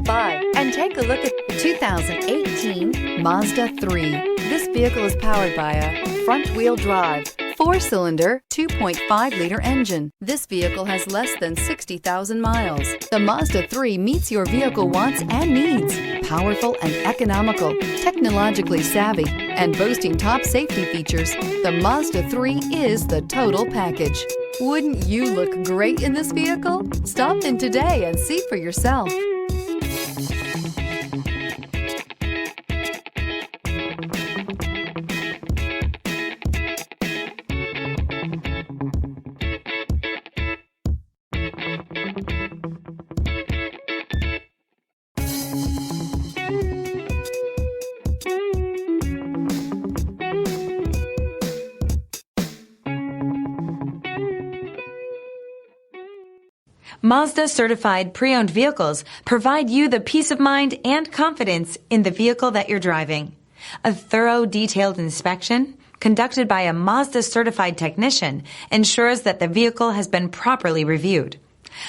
Stop by and take a look at the 2018 Mazda 3. This vehicle is powered by a front-wheel drive, 4-cylinder, 2.5-liter engine. This vehicle has less than 60,000 miles. The Mazda 3 meets your vehicle wants and needs. Powerful and economical, technologically savvy, and boasting top safety features, the Mazda 3 is the total package. Wouldn't you look great in this vehicle? Stop in today and see for yourself. Mazda certified pre-owned vehicles provide you the peace of mind and confidence in the vehicle that you're driving. A thorough, detailed inspection conducted by a Mazda certified technician ensures that the vehicle has been properly reviewed.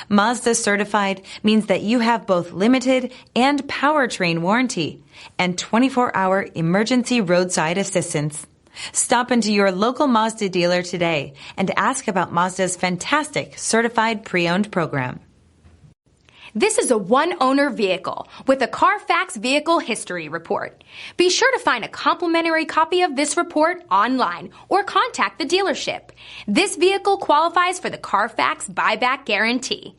Mazda certified means that you have both limited and powertrain warranty and 24-hour emergency roadside assistance. Stop into your local Mazda dealer today and ask about Mazda's fantastic certified pre-owned program. This is a one-owner vehicle with a Carfax Vehicle History Report. Be sure to find a complimentary copy of this report online or contact the dealership. This vehicle qualifies for the Carfax Buyback Guarantee.